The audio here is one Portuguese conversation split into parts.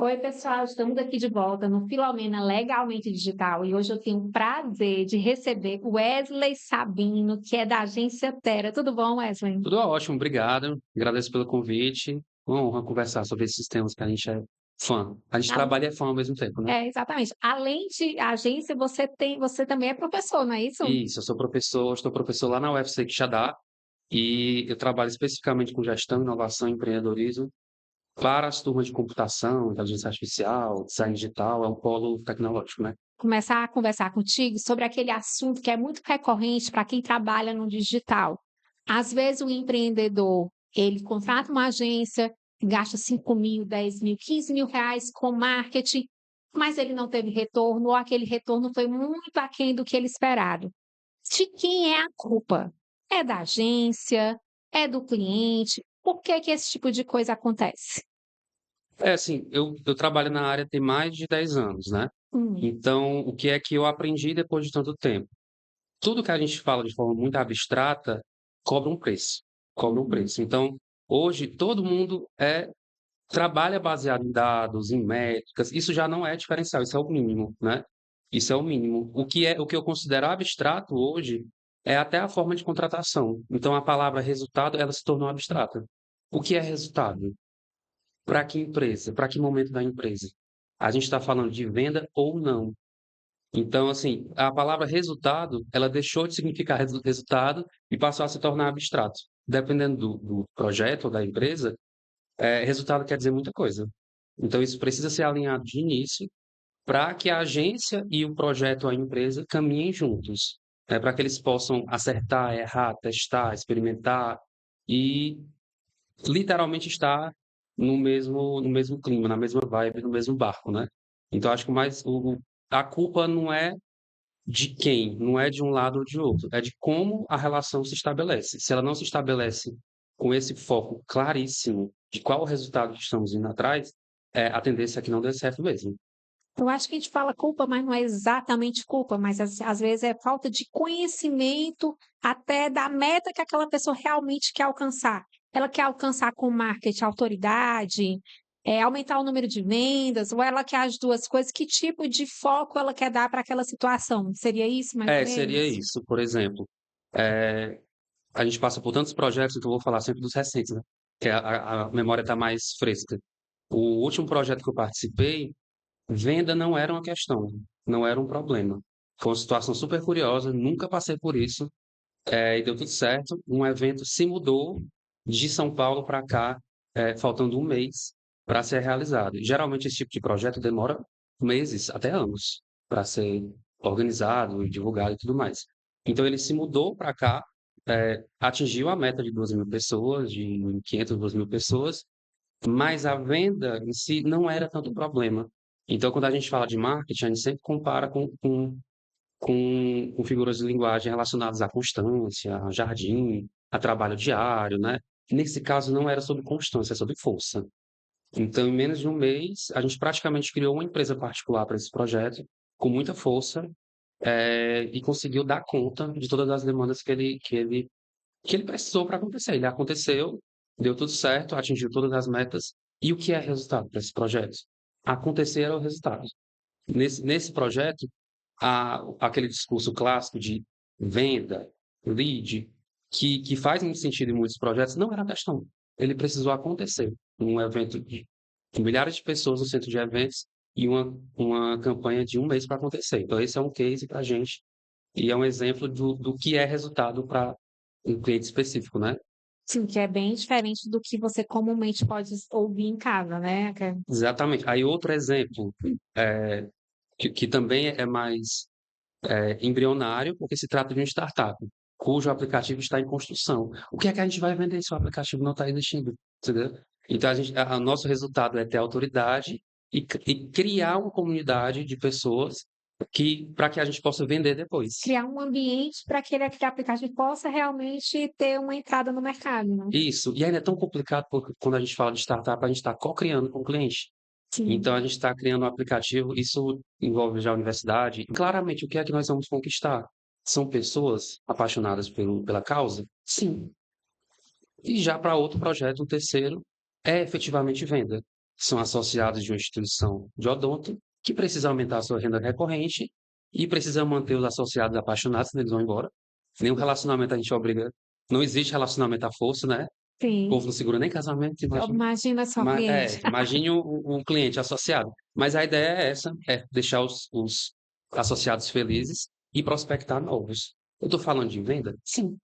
Oi, pessoal, estamos aqui de volta no Filomena Legalmente Digital e hoje eu tenho o prazer de receber o Wesley Sabino, que é da agência Terra. Tudo bom, Wesley? Tudo ótimo, obrigado. Agradeço pelo convite. Uma honra conversar sobre esses temas que a gente é fã. A gente Ale- trabalha e é fã ao mesmo tempo, né? exatamente. Além de agência, você também é professor, não é isso? Isso, eu sou professor, estou professor lá na UFC Quixadá e eu trabalho especificamente com gestão, inovação e empreendedorismo para as turmas de computação, inteligência artificial, design digital, é um polo tecnológico, né? Começar a conversar contigo sobre aquele assunto que é muito recorrente para quem trabalha no digital. Às vezes o empreendedor, ele contrata uma agência, gasta 5 mil, 10 mil, 15 mil reais com marketing, mas ele não teve retorno, ou aquele retorno foi muito aquém do que ele esperado. De quem é a culpa? É da agência? É do cliente? Por que que esse tipo de coisa acontece? É assim, eu trabalho na área tem mais de 10 anos, né? Hum, Então, o que é que eu aprendi depois de tanto tempo? Tudo que a gente fala de forma muito abstrata cobra um preço, cobra um uhum. preço. Então, hoje todo mundo trabalha baseado em dados, em métricas. Isso já não é diferencial, isso é o mínimo, né? Isso é o mínimo. O que eu considero abstrato hoje é até a forma de contratação. Então, a palavra resultado, ela se tornou abstrata. O que é resultado? Para que empresa? Para que momento da empresa? A gente está falando de venda ou não? Então, assim, a palavra resultado, ela deixou de significar resultado e passou a se tornar abstrato. Dependendo do projeto ou da empresa, resultado quer dizer muita coisa. Então, isso precisa ser alinhado de início para que a agência e o projeto ou a empresa caminhem juntos, né, para que eles possam acertar, errar, testar, experimentar e literalmente estar no mesmo clima, na mesma vibe, no mesmo barco, né? Então, acho que a culpa não é de quem, não é de um lado ou de outro, é de como a relação se estabelece. Se ela não se estabelece com esse foco claríssimo de qual o resultado que estamos indo atrás, a tendência é que não dê certo mesmo. Eu acho que a gente fala culpa, mas não é exatamente culpa, mas às vezes é falta de conhecimento até da meta que aquela pessoa realmente quer alcançar. Ela quer alcançar com marketing autoridade, aumentar o número de vendas, ou ela quer as duas coisas. Que tipo de foco ela quer dar para aquela situação? Seria isso, mais ou Seria menos? isso, por exemplo. eh, a gente passa por tantos projetos, então eu vou falar sempre dos recentes, né? Que a memória está mais fresca. O último projeto que eu participei, venda não era uma questão, não era um problema. Foi uma situação super curiosa, nunca passei por isso. E deu tudo certo. Um evento se mudou de São Paulo para cá, faltando um mês para ser realizado. Geralmente, esse tipo de projeto demora meses, até anos, para ser organizado e divulgado e tudo mais. Então, ele se mudou para cá, atingiu a meta de 2.000 pessoas, de 1.500, 2.000 pessoas, mas a venda em si não era tanto problema. Então, quando a gente fala de marketing, a gente sempre compara com figuras de linguagem relacionadas à constância, a jardim, a trabalho diário, né? Nesse caso, não era sobre constância, é sobre força. Então, em menos de um mês, a gente praticamente criou uma empresa particular para esse projeto, com muita força, e conseguiu dar conta de todas as demandas que ele precisou para acontecer. Ele aconteceu, deu tudo certo, atingiu todas as metas. E o que é resultado para esse projeto? Acontecer era o resultado. Nesse projeto, aquele discurso clássico de venda, lead, que faz muito sentido em muitos projetos, não era questão. Ele precisou acontecer. Um evento de milhares de pessoas no centro de eventos e uma campanha de um mês para acontecer. Então, esse é um case para a gente e é um exemplo do que é resultado para um cliente específico, né? Sim, que é bem diferente do que você comumente pode ouvir em casa, né? Exatamente. Aí, outro exemplo, é, que também é mais embrionário, porque se trata de uma startup, cujo aplicativo está em construção. O que é que a gente vai vender se o aplicativo não está existindo? Entendeu? Então, o nosso resultado é ter autoridade e criar uma comunidade de pessoas para que a gente possa vender depois. Criar um ambiente para que aquele aplicativo possa realmente ter uma entrada no mercado, né? Isso. E ainda é tão complicado porque quando a gente fala de startup, a gente está co-criando com o cliente. Então, Sim. a gente está criando um aplicativo, isso envolve já a universidade. E, claramente, o que é que nós vamos conquistar? São pessoas apaixonadas pela causa? Sim. E já para outro projeto, um terceiro, é efetivamente venda. são associados de uma instituição de odonto que precisa aumentar a sua renda recorrente e precisa manter os associados apaixonados, senão eles vão embora. Nenhum relacionamento a gente obriga. Não existe relacionamento à força, né? O Sim. povo não segura nem casamento, imagina. Imagina só, cliente. Imagine o cliente associado. Mas a ideia é essa, é deixar os associados felizes e prospectar novos. Eu estou falando de venda? Sim,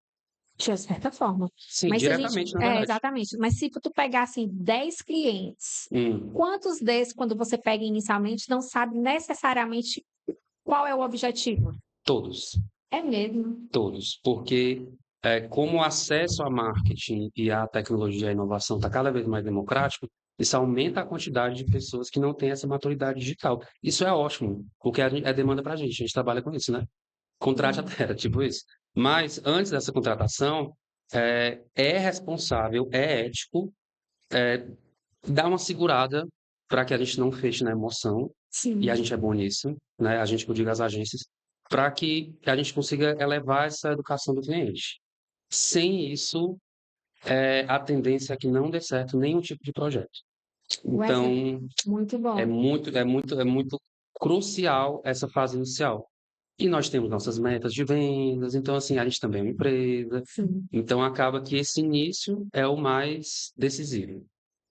De certa forma. sim, Mas se a gente. diretamente, na É, verdade. exatamente. Mas se tu pegar assim 10 clientes, Hum, quantos desses, quando você pega inicialmente, não sabe necessariamente qual é o objetivo? todos. É mesmo. Todos, porque como o acesso a marketing e à tecnologia e à inovação está cada vez mais democrático, isso aumenta a quantidade de pessoas que não têm essa maturidade digital. Isso é ótimo, porque é demanda para a gente trabalha com isso, né? Contrate a Sim. terra, tipo isso. Mas antes dessa contratação, é responsável, é ético, dar uma segurada para que a gente não feche na emoção, e a Sim. gente é bom nisso, né? A gente, que eu digo as agências, para que a gente consiga elevar essa educação do cliente. Sem isso, a tendência é que não dê certo nenhum tipo de projeto. Wesley, Então, muito é bom. muito, é muito, é muito crucial essa fase inicial. E nós temos nossas metas de vendas, então, assim, a gente também é uma empresa. Sim. Então, acaba que esse início é o mais decisivo.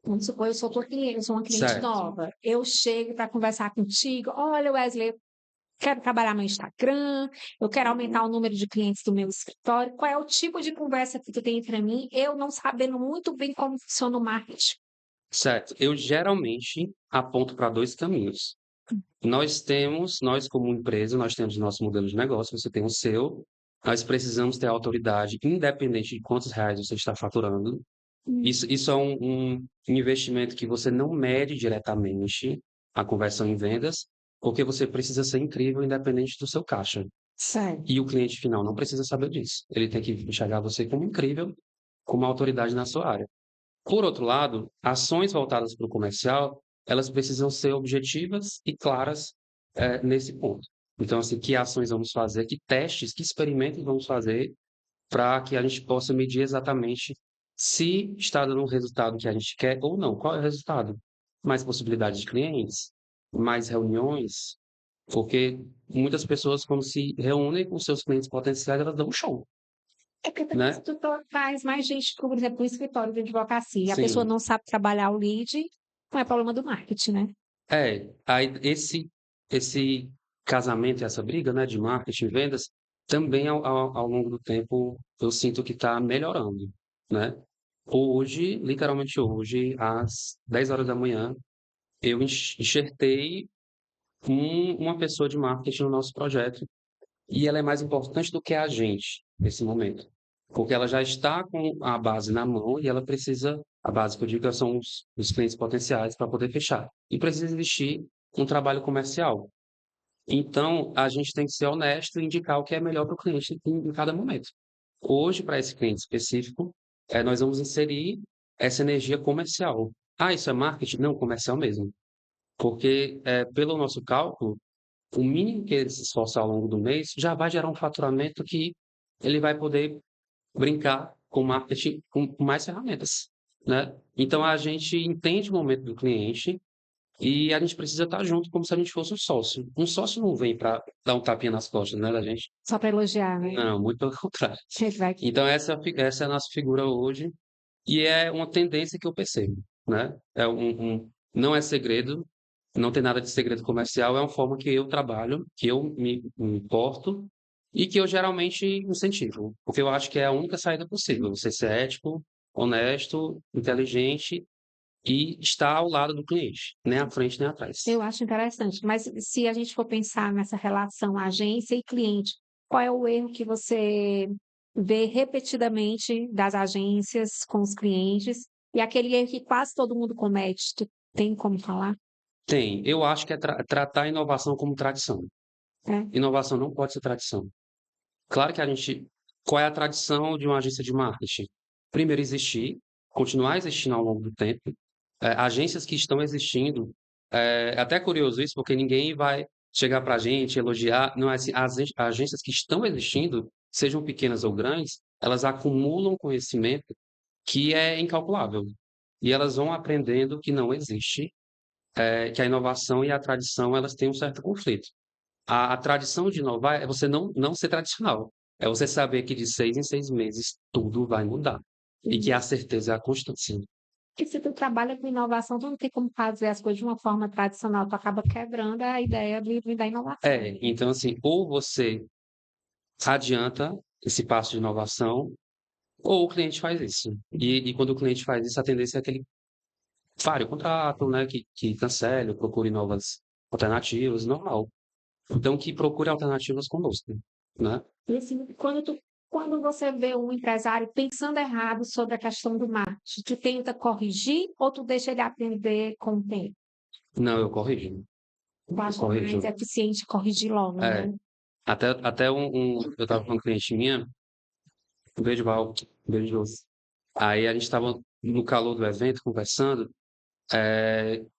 Vamos supor, eu sou tua cliente, eu sou uma cliente Certo, nova. Eu chego para conversar contigo. Olha, Wesley, eu quero trabalhar no Instagram, eu quero aumentar o número de clientes do meu escritório. Qual é o tipo de conversa que tu tem para mim? Eu não sabendo muito bem como funciona o marketing. certo. Eu geralmente aponto para dois caminhos. Nós como empresa, nós temos o nosso modelo de negócio, você tem o seu. Nós precisamos ter autoridade, independente de quantos reais você está faturando. Hum. Isso é um investimento que você não mede diretamente a conversão em vendas, porque você precisa ser incrível, independente do seu caixa. Certo. E o cliente final não precisa saber disso. Ele tem que enxergar você como incrível, como autoridade na sua área. Por outro lado, ações voltadas para o comercial, elas precisam ser objetivas e claras, nesse ponto. Então, assim, que ações vamos fazer, que testes, que experimentos vamos fazer para que a gente possa medir exatamente se está dando o resultado que a gente quer ou não. Qual é o resultado? Mais possibilidades de clientes, mais reuniões, porque muitas pessoas, quando se reúnem com seus clientes potenciais, elas dão um show, É porque também se né? tu traz mais gente, por exemplo, no escritório de advocacia, e a pessoa Sim. não sabe trabalhar o lead, não é problema do marketing, né? Aí esse casamento, essa briga, né, de marketing e vendas, também ao longo do tempo, eu sinto que está melhorando, né? Hoje, literalmente hoje, às 10 horas da manhã, eu enxertei uma pessoa de marketing no nosso projeto, e ela é mais importante do que a gente nesse momento, porque ela já está com a base na mão e ela precisa, a base que eu digo são os clientes potenciais para poder fechar. E precisa existir um trabalho comercial. Então, a gente tem que ser honesto e indicar o que é melhor para o cliente em cada momento. Hoje, para esse cliente específico, nós vamos inserir essa energia comercial. Ah, isso é marketing? Não, comercial mesmo. Porque, pelo nosso cálculo, o mínimo que ele se esforçar ao longo do mês já vai gerar um faturamento que ele vai poder brincar com marketing com mais ferramentas, né? Então, a gente entende o momento do cliente e a gente precisa estar junto como se a gente fosse um sócio. Um sócio não vem para dar um tapinha nas costas, né, da gente. Só para elogiar, né? Não, muito pelo contrário. A gente vai. Então, essa é a nossa figura hoje e é uma tendência que eu percebo, né? Não é segredo, não tem nada de segredo comercial, é uma forma que eu trabalho, que eu me importo e que eu geralmente incentivo, porque eu acho que é a única saída possível. Você ser ético, honesto, inteligente e estar ao lado do cliente, nem à frente nem atrás. Eu acho interessante, mas se a gente for pensar nessa relação agência e cliente, qual é o erro que você vê repetidamente das agências com os clientes e aquele erro que quase todo mundo comete? Tu tem como falar? Tem, eu acho que é tratar a inovação como tradição. É, Inovação não pode ser tradição. Claro que a gente. Qual é a tradição de uma agência de marketing? Primeiro, existir, continuar existindo ao longo do tempo. Agências que estão existindo. É até curioso isso, porque ninguém vai chegar para a gente, elogiar. Não é assim, as agências que estão existindo, sejam pequenas ou grandes, elas acumulam conhecimento que é incalculável. E elas vão aprendendo que não existe que a inovação e a tradição elas têm um certo conflito. A tradição de inovar é você não ser tradicional. É você saber que de 6 em 6 meses tudo vai mudar. E que a certeza é a constância. Porque se tu trabalha com inovação, tu não tem como fazer as coisas de uma forma tradicional, tu acaba quebrando a ideia da inovação. Então assim, ou você adianta esse passo de inovação, ou o cliente faz isso. E quando o cliente faz isso, a tendência é que ele pare o contrato, né? Que cancele, ou procure novas alternativas, normal. Então, que procure alternativas conosco, né? E assim, quando você vê um empresário pensando errado sobre a questão do marketing, tu tenta corrigir ou tu deixa ele aprender com o tempo? Não, eu corrijo. Tu Eu acha mais corrijo. eficiente corrigir logo, É, né? até eu estava com uma cliente minha, um beijo, Val, um beijo, Josi. Aí a gente estava no calor do evento, conversando,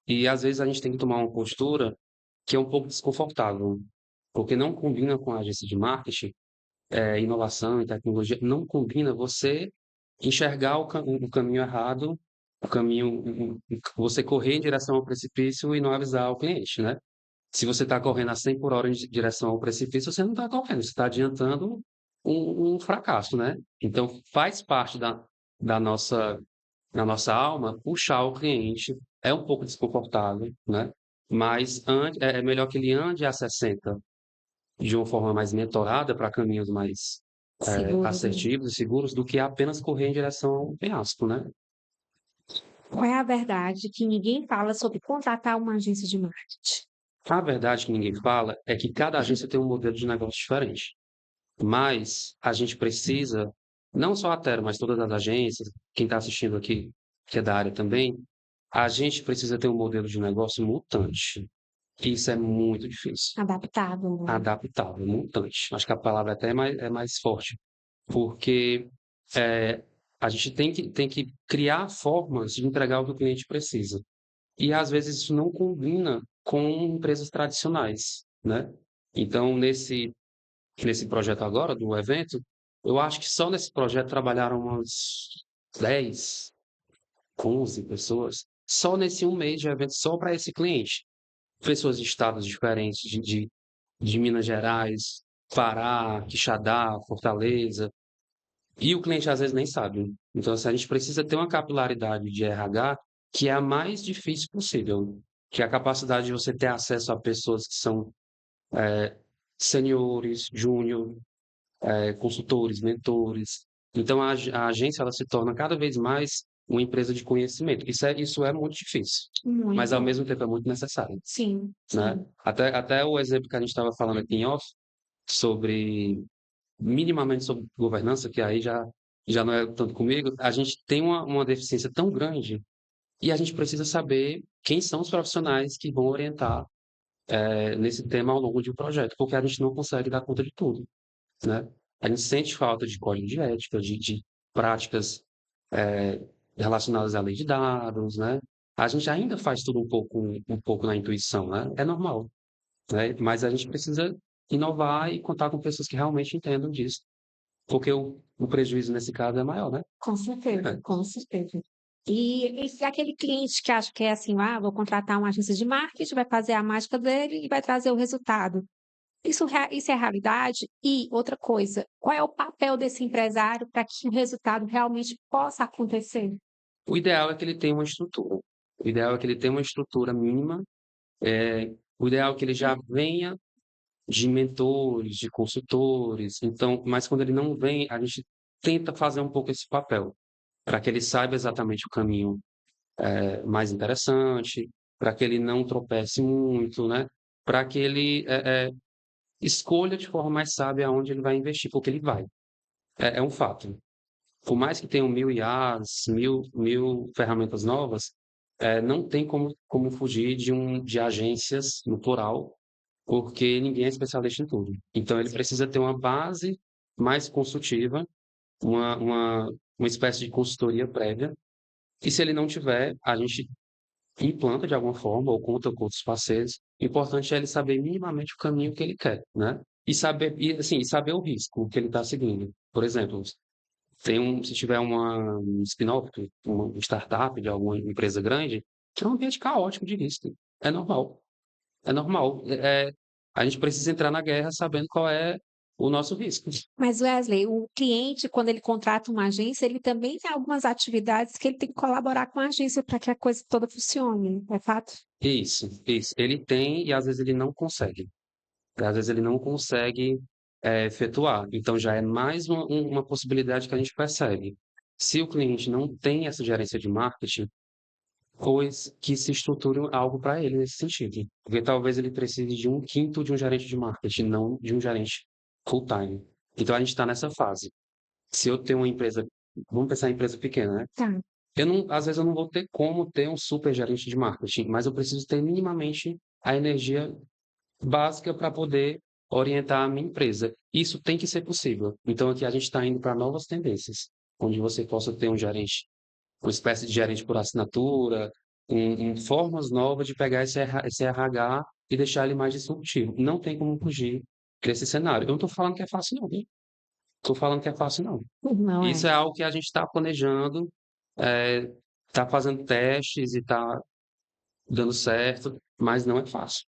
e às vezes a gente tem que tomar uma postura que é um pouco desconfortável, porque não combina com a agência de marketing, inovação e tecnologia, não combina você enxergar o caminho errado, você correr em direção ao precipício e não avisar o cliente, né? Se você está correndo a 100 por hora em direção ao precipício, você não está correndo, você está adiantando um fracasso, né? Então, faz parte da nossa alma puxar o cliente. É um pouco desconfortável, né? Mas é melhor que ele ande a 60 de uma forma mais mentorada para caminhos mais Seguro, né? assertivos e seguros do que apenas correr em direção ao penhasco, né? Qual é a verdade que ninguém fala sobre contratar uma agência de marketing? A verdade que ninguém fala é que cada agência tem um modelo de negócio diferente. Mas a gente precisa, não só a Tero, mas todas as agências, quem está assistindo aqui, que é da área também, a gente precisa ter um modelo de negócio mutante. Isso é muito difícil. Adaptável, né? Adaptável, mutante. Acho que a palavra até é mais forte. Porque é, a gente tem que criar formas de entregar o que o cliente precisa. E às vezes isso não combina com empresas tradicionais, né? Então, nesse projeto agora, do evento, eu acho que só nesse projeto trabalharam umas 10, 11 pessoas, só nesse um mês de evento, só para esse cliente. Pessoas de estados diferentes, de Minas Gerais, Pará, Quixadá, Fortaleza, e o cliente às vezes nem sabe. Então, assim, a gente precisa ter uma capilaridade de RH que é a mais difícil possível, que é a capacidade de você ter acesso a pessoas que são seniores, júnior, consultores, mentores. Então, a agência ela se torna cada vez mais uma empresa de conhecimento. Isso é muito difícil, mas ao Muito. mesmo tempo é muito necessário, Sim, né? sim. Até o exemplo que a gente estava falando aqui em off, minimamente sobre governança, que aí já não é tanto comigo, a gente tem uma deficiência tão grande e a gente precisa saber quem são os profissionais que vão orientar nesse tema ao longo de um projeto, porque a gente não consegue dar conta de tudo, né? A gente sente falta de código de ética, de práticas eh, relacionadas à lei de dados, né? A gente ainda faz tudo um pouco na intuição, né? É normal, né? Mas a gente precisa inovar e contar com pessoas que realmente entendam disso, porque o prejuízo nesse caso é maior, né? Com certeza, com certeza. E se aquele cliente que acha que é assim, ah, vou contratar uma agência de marketing, vai fazer a mágica dele e vai trazer o resultado. Isso é realidade? E outra coisa, qual é o papel desse empresário para que o resultado realmente possa acontecer? O ideal é que ele tenha uma estrutura. O ideal é que ele tenha uma estrutura mínima. O ideal é que ele já venha de mentores, de consultores. Então, mas quando ele não vem, a gente tenta fazer um pouco esse papel, para que ele saiba exatamente o caminho mais interessante, para que ele não tropece muito, né? Para que ele escolha de forma mais sábia aonde ele vai investir, porque ele vai. É um fato. Por mais que tenham 1.000 IAs, mil ferramentas novas, não tem como fugir de agências, no plural, porque ninguém é especialista em tudo. Então, ele precisa ter uma base mais consultiva, uma espécie de consultoria prévia, e se ele não tiver, a gente implanta de alguma forma ou conta com outros parceiros. O importante é ele saber minimamente o caminho que ele quer, né? E saber o risco que ele está seguindo. Por exemplo, se tiver um spin-off, uma startup de alguma empresa grande, é um ambiente caótico de risco. É normal, é normal. A gente precisa entrar na guerra sabendo qual é o nosso risco. Mas Wesley, o cliente, quando ele contrata uma agência, ele também tem algumas atividades que ele tem que colaborar com a agência para que a coisa toda funcione, é fato? Isso, isso. Ele tem e às vezes ele não consegue. Às vezes ele não consegue efetuar. Então já é mais uma possibilidade que a gente percebe. Se o cliente não tem essa gerência de marketing, pois que se estruture algo para ele nesse sentido. Porque talvez ele precise de um quinto de um gerente de marketing, não de um gerente full-time. Então a gente está nessa fase. Se eu tenho uma empresa, vamos pensar em empresa pequena, né? Tá. Eu não, às vezes eu não vou ter como ter um super gerente de marketing, mas eu preciso ter minimamente a energia básica para poder orientar a minha empresa. Isso tem que ser possível. Então aqui a gente está indo para novas tendências, onde você possa ter um gerente, uma espécie de gerente por assinatura, formas novas de pegar esse RH e deixar ele mais disruptivo. Não tem como fugir desse cenário. Eu não estou falando que é fácil, não, viu? Estou falando que é fácil, não. Não é. Isso é algo que a gente está planejando, está fazendo testes e está dando certo, mas não é fácil.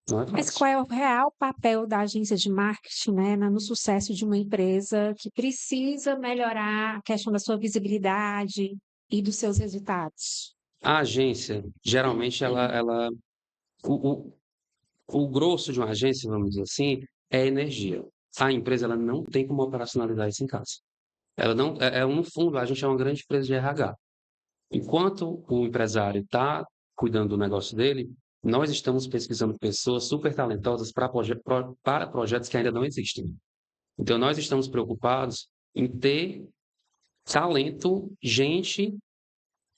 Não é Mas fácil. qual é o real papel da agência de marketing, né, no sucesso de uma empresa que precisa melhorar a questão da sua visibilidade e dos seus resultados? A agência, geralmente, o, o, o grosso de uma agência, vamos dizer assim, é energia. A empresa ela não tem como operacionalizar isso em casa. Ela não, no fundo, a gente é uma grande empresa de RH. Enquanto o empresário está cuidando do negócio dele, nós estamos pesquisando pessoas super talentosas para projetos que ainda não existem. Então, nós estamos preocupados em ter talento, gente,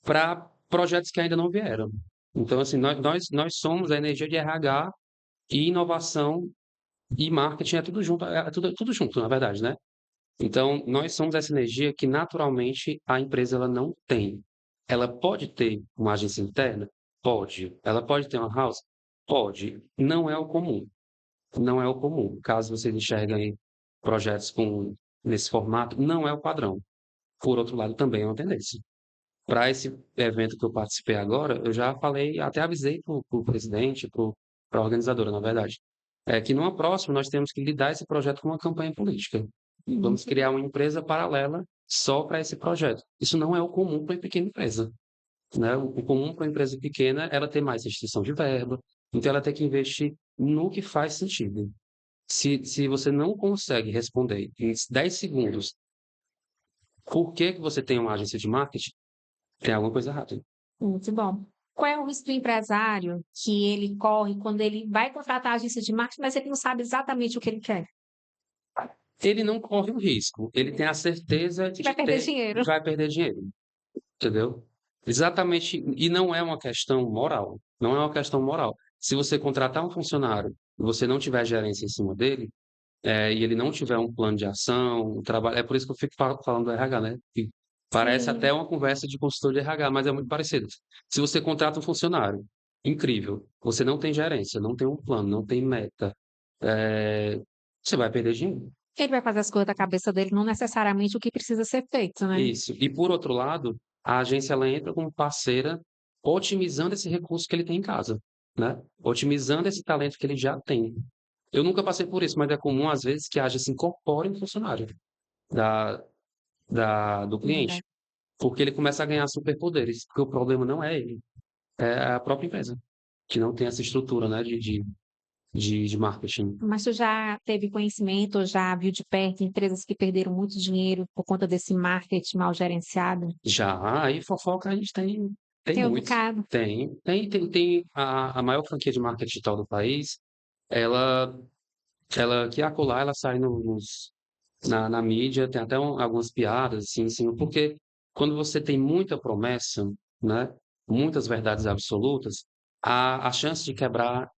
para projetos que ainda não vieram. Então, assim, nós somos a energia de RH e inovação e marketing, é tudo junto, tudo junto, na verdade, né? Então, nós somos essa energia que naturalmente a empresa ela não tem. Ela pode ter uma agência interna? Pode. Ela pode ter uma house? Pode. Não é o comum. Não é o comum. Caso vocês enxerguem projetos nesse formato, não é o padrão. Por outro lado, também é uma tendência. Para esse evento que eu participei agora, eu já falei, até avisei para o presidente, para a organizadora, na verdade, que numa próxima nós temos que lidar esse projeto com uma campanha política. Vamos criar uma empresa paralela só para esse projeto. Isso não é o comum para uma pequena empresa, né? O comum para uma empresa pequena, ela ter mais restrição de verba, então ela tem que investir no que faz sentido. Se você não consegue responder em 10 segundos por que que você tem uma agência de marketing, tem alguma coisa errada. Muito bom. Qual é o risco do empresário que ele corre quando ele vai contratar a agência de marketing, mas ele não sabe exatamente o que ele quer? Ele não corre um risco, ele tem a certeza Que vai de perder ter dinheiro. que vai perder dinheiro, entendeu? Exatamente, e não é uma questão moral, não é uma questão moral. Se você contratar um funcionário e você não tiver gerência em cima dele, e ele não tiver um plano de ação, um trabalho, é por isso que eu fico falando do RH, né? Que parece até Sim. uma conversa de consultor de RH, mas é muito parecido. Se você contrata um funcionário, incrível, você não tem gerência, não tem um plano, não tem meta, eh, você vai perder dinheiro. Ele vai fazer as coisas da cabeça dele, não necessariamente o que precisa ser feito, né? Isso. E por outro lado, a agência ela entra como parceira, otimizando esse recurso que ele tem em casa, né? Otimizando esse talento que ele já tem. Eu nunca passei por isso, mas é comum às vezes que a agência incorpore um funcionário da, do cliente, Verdade. porque ele começa a ganhar superpoderes, porque o problema não é ele, é a própria empresa, que não tem essa estrutura, né, de marketing. Mas tu já teve conhecimento, ou já viu de perto empresas que perderam muito dinheiro por conta desse marketing mal gerenciado? Já, aí fofoca a gente tem Tem um muitos. bocado. Tem a maior franquia de marketing digital do país, ela, ela que acolá, ela sai na mídia, tem até algumas piadas assim, em cima, porque quando você tem muita promessa, né, muitas verdades absolutas, a chance de quebrar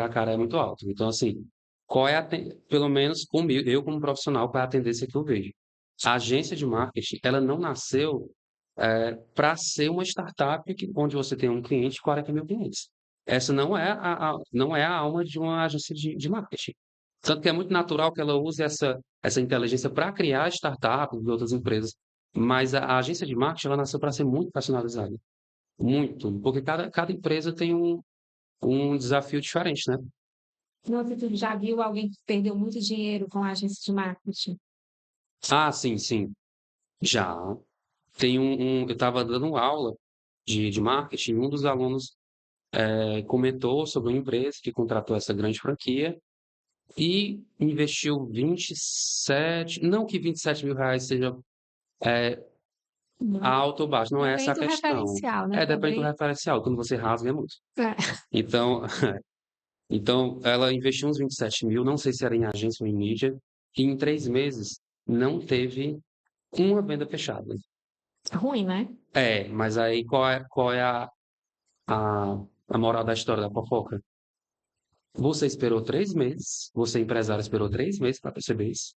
a cara é muito alta. Então, assim, pelo menos comigo, eu como profissional, qual é a tendência que eu vejo? A agência de marketing, ela não nasceu para ser uma startup onde você tem um cliente e 40 mil clientes. Essa não é a alma de uma agência de marketing. Tanto que é muito natural que ela use essa inteligência para criar startups e outras empresas. Mas a agência de marketing ela nasceu para ser muito personalizada. Muito. Porque cada empresa tem um desafio diferente, né? Nossa, tu já viu alguém que perdeu muito dinheiro com a agência de marketing? Ah, sim, sim, já. Tem eu estava dando aula de marketing, um dos alunos comentou sobre uma empresa que contratou essa grande franquia e investiu 27, não que 27 mil reais seja Não. alto ou baixo, não é essa a Depende do questão. referencial, né, Depende do também. referencial, quando você rasga é muito. É. Então, então ela investiu uns 27 mil, não sei se era em agência ou em mídia, e em 3 meses não teve uma venda fechada. Ruim, né? Mas aí qual é a, a moral da história da fofoca? Você esperou 3 meses, você empresário esperou 3 meses para perceber isso.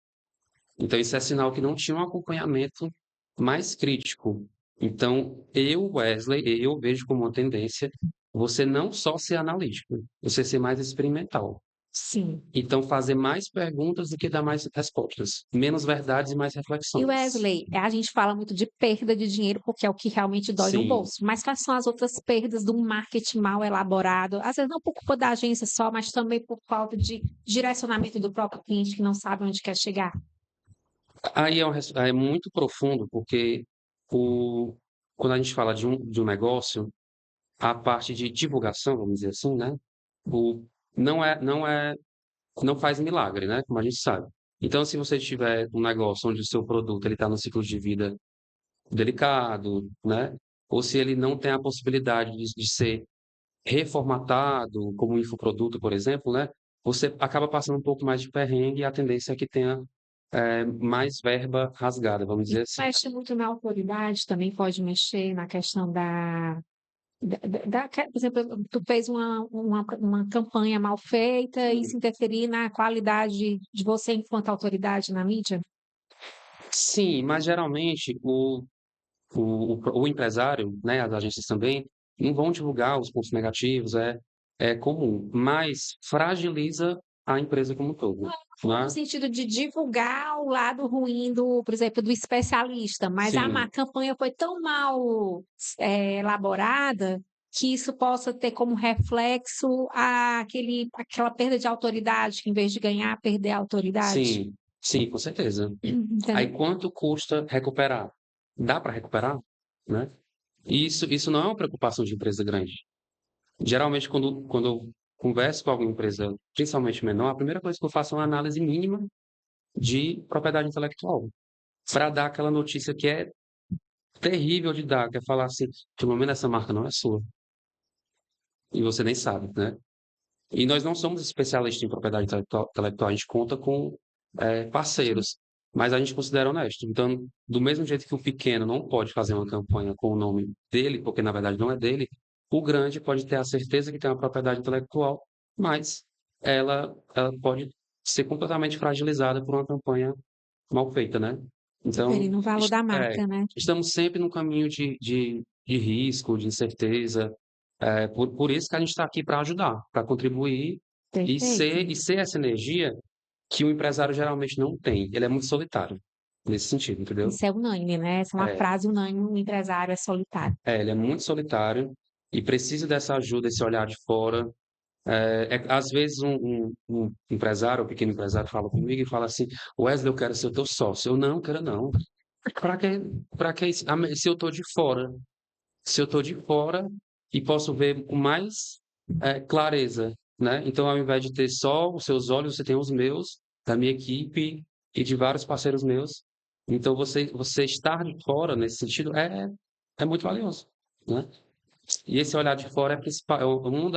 Então, isso é sinal que não tinha um acompanhamento mais crítico. Então, Wesley, eu vejo como uma tendência você não só ser analítico, você ser mais experimental. Sim. Então, fazer mais perguntas do que dar mais respostas. Menos verdades e mais E reflexões. Wesley, a gente fala muito de perda de dinheiro porque é o que realmente dói no Sim, bolso. Mas quais são as outras perdas de um marketing mal elaborado? Às vezes não por culpa da agência só, mas também por falta de direcionamento do próprio cliente que não sabe onde quer chegar. aí é muito profundo, porque o, quando a gente fala de um negócio, a parte de divulgação, vamos dizer assim, né? O, não faz milagre, né? Como a gente sabe. Então, se você tiver um negócio onde o seu produto ele está no ciclo de vida delicado, né? Ou se ele não tem a possibilidade de ser reformatado como um infoproduto, por exemplo, né? Você acaba passando um pouco mais de perrengue e a tendência é que tenha mais verba rasgada, vamos dizer assim. Mexe muito na autoridade, também pode mexer na questão por exemplo, tu fez uma campanha mal feita e se interferir na qualidade de você enquanto autoridade na mídia? Sim, mas geralmente o empresário, né, as agências também, não vão divulgar os pontos negativos, é comum, mas fragiliza a empresa como um todo, No né? sentido de divulgar o lado ruim por exemplo, do especialista, mas Sim, campanha foi tão mal elaborada que isso possa ter como reflexo aquela perda de autoridade, que em vez de ganhar, perder a autoridade. sim, sim, com certeza. Aí Entendeu? quanto custa recuperar? Dá para recuperar, né? Isso não é uma preocupação de empresa grande. Geralmente, quando eu converso com alguma empresa, principalmente menor, a primeira coisa que eu faço é uma análise mínima de propriedade intelectual, para dar aquela notícia que é terrível de dar, que é falar assim, pelo menos essa marca não é sua, e você nem sabe, né? E nós não somos especialistas em propriedade intelectual, a gente conta com parceiros, mas a gente considera honesto. Então, do mesmo jeito que o pequeno não pode fazer uma campanha com o nome dele, porque na verdade não é dele, o grande pode ter a certeza que tem uma propriedade intelectual, mas ela pode ser completamente fragilizada por uma campanha mal feita, né? Interferir Então, no valor da marca, né? estamos sempre num caminho de risco, de incerteza. Por isso que a gente está aqui para ajudar, para contribuir e Perfeito. ser essa energia que o empresário geralmente não tem. Ele é muito solitário nesse sentido, entendeu? Isso é unânime, né? Essa é uma É, frase unânime, o empresário é solitário. ele é muito solitário e precisa dessa ajuda, esse olhar de fora. Às vezes um empresário, um pequeno empresário, fala comigo e fala assim: Wesley, eu quero ser o teu sócio. Eu não quero não. Para que, para que se eu estou de fora? Se eu estou de fora e posso ver com mais clareza, né? Então, ao invés de ter só os seus olhos, você tem os meus, da minha equipe e de vários parceiros meus. Então, você estar de fora nesse sentido é muito valioso, né? E esse olhar de fora é principal, uma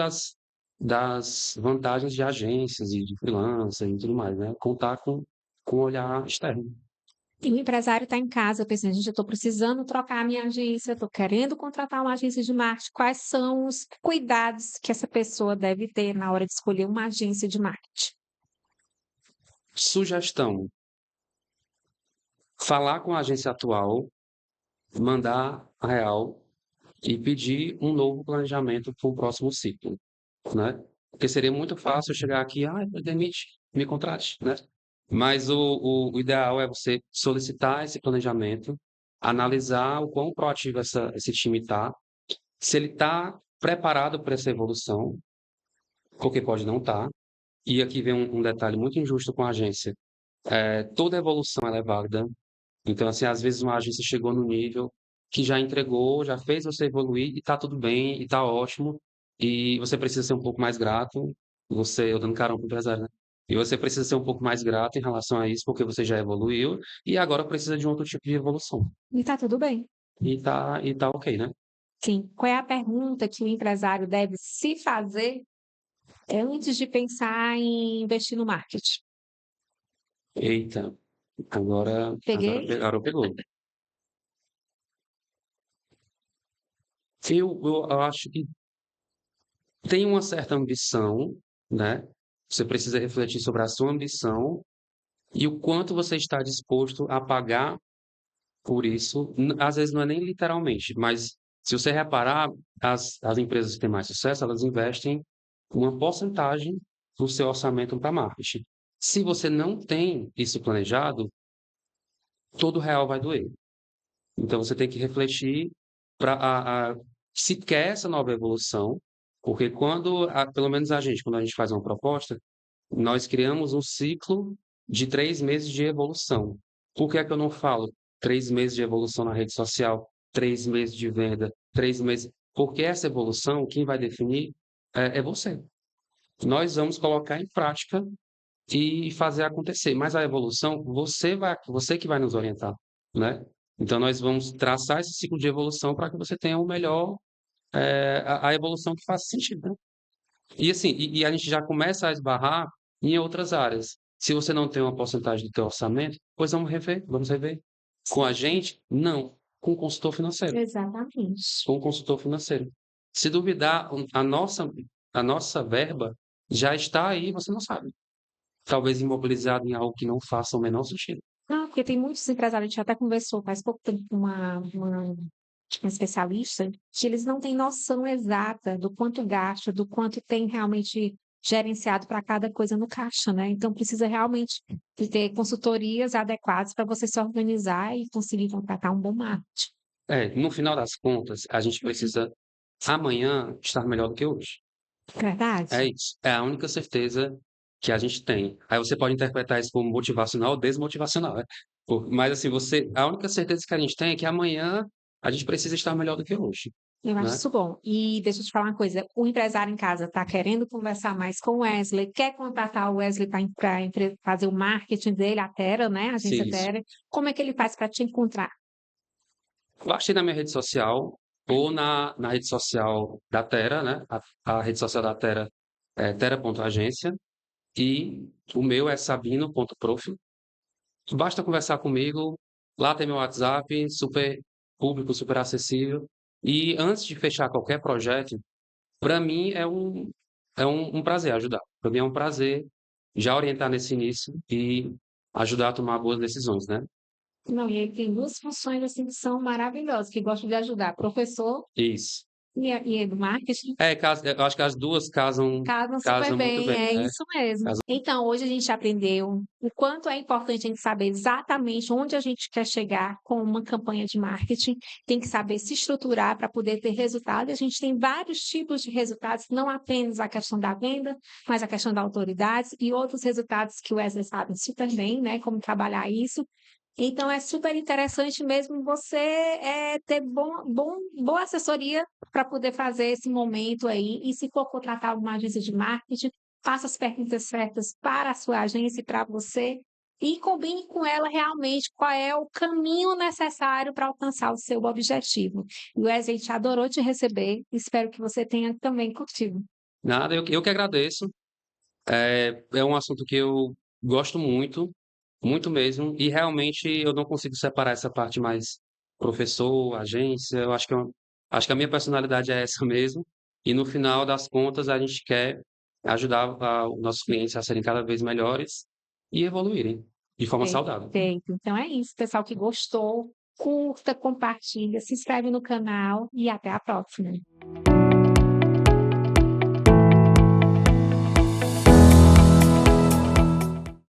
das vantagens de agências e de freelancer e tudo mais, né? Contar com um olhar externo. E o empresário está em casa pensando, gente, eu estou precisando trocar a minha agência, estou querendo contratar uma agência de marketing. Quais são os cuidados que essa pessoa deve ter na hora de escolher uma agência de marketing? Sugestão: falar com a agência atual, mandar a real e pedir um novo planejamento para o próximo ciclo, né? Porque seria muito fácil eu chegar aqui, demite, me contrate, né? Mas o ideal é você solicitar esse planejamento, analisar o quão proativo esse time está, se ele está preparado para essa evolução, porque pode não estar. E aqui vem um detalhe muito injusto com a agência. Toda evolução ela é válida. Então, assim, às vezes uma agência chegou no nível que já entregou, já fez você evoluir e tá tudo bem, e tá ótimo, e você precisa ser um pouco mais grato, eu dando carão pro empresário, né? E você precisa ser um pouco mais grato em relação a isso, porque você já evoluiu, e agora precisa de um outro tipo de evolução. E tá tudo bem. E tá ok, né? Sim. Qual é a pergunta que o empresário deve se fazer antes de pensar em investir no marketing? Eita, Peguei? agora pegou. Eu acho que tem uma certa ambição, né? Você precisa refletir sobre a sua ambição e o quanto você está disposto a pagar por isso. Às vezes não é nem literalmente, mas se você reparar, as empresas que têm mais sucesso, elas investem uma porcentagem do seu orçamento para marketing. Se você não tem isso planejado, todo real vai doer. Então você tem que refletir para se quer essa nova evolução, porque pelo menos quando a gente faz uma proposta, nós criamos um ciclo de 3 meses de evolução. Por que é que eu não falo 3 meses de evolução na rede social, 3 meses de venda, 3 meses? Porque essa evolução, quem vai definir é você. Nós vamos colocar em prática e fazer acontecer. Mas a evolução, você que vai nos orientar, né? Então nós vamos traçar esse ciclo de evolução para que você tenha o melhor, a evolução que faça sentido, né? E assim, e a gente já começa a esbarrar em outras áreas. Se você não tem uma porcentagem do teu orçamento, pois vamos rever. Com a gente, não. Com o consultor financeiro. Exatamente. Com o consultor financeiro. Se duvidar, a nossa verba já está aí, você não sabe. Talvez imobilizado em algo que não faça o menor sentido. Não, porque tem muitos empresários, a gente até conversou faz pouco tempo com uma especialista, que eles não têm noção exata do quanto gasta, do quanto tem realmente gerenciado para cada coisa no caixa, né? Então precisa realmente de ter consultorias adequadas para você se organizar e conseguir contratar um bom marketing. No final das contas, a gente precisa amanhã estar melhor do que hoje. Verdade? É isso. É a única certeza que a gente tem. Aí você pode interpretar isso como motivacional ou desmotivacional, né? Mas assim, a única certeza que a gente tem é que amanhã a gente precisa estar melhor do que hoje, Eu acho né? isso bom. E deixa eu te falar uma coisa: o empresário em casa está querendo conversar mais com o Wesley, quer contratar o Wesley para fazer o marketing dele, a Terra, né? A Sim, agência isso. Terra. Como é que ele faz para te encontrar? Basta ir na minha rede social ou na rede social da Terra, né? A rede social da Terra é terra.agência e o meu é sabino.prof. Basta conversar comigo, lá tem meu WhatsApp, super público, super acessível. E antes de fechar qualquer projeto, para mim é um prazer ajudar. Para mim é um prazer já orientar nesse início e ajudar a tomar boas decisões, né? Não, e ele tem duas funções assim que são maravilhosas, que gostam de ajudar, professor Isso. e do marketing. Eu acho que as duas Casam super casam muito bem, bem. é isso mesmo. Casam. Então, hoje a gente aprendeu o quanto é importante a gente saber exatamente onde a gente quer chegar com uma campanha de marketing, tem que saber se estruturar para poder ter resultado. E a gente tem vários tipos de resultados, não apenas a questão da venda, mas a questão da autoridade e outros resultados que o Wesley sabe super bem, né? Como trabalhar isso. Então, é super interessante mesmo você ter boa assessoria para poder fazer esse momento aí. E se for contratar uma agência de marketing, faça as perguntas certas para a sua agência e para você. E combine com ela realmente qual é o caminho necessário para alcançar o seu objetivo. E o Wesley, a gente adorou te receber. Espero que você tenha também curtido. Nada, eu que agradeço. É um assunto que eu gosto muito, muito mesmo, e realmente eu não consigo separar essa parte mais professor, agência. Eu acho que a minha personalidade é essa mesmo, e no final das contas a gente quer ajudar os nossos clientes a serem cada vez melhores e evoluírem de forma saudável. Perfeito. Então é isso, pessoal que gostou. Curta, compartilha, se inscreve no canal e até a próxima.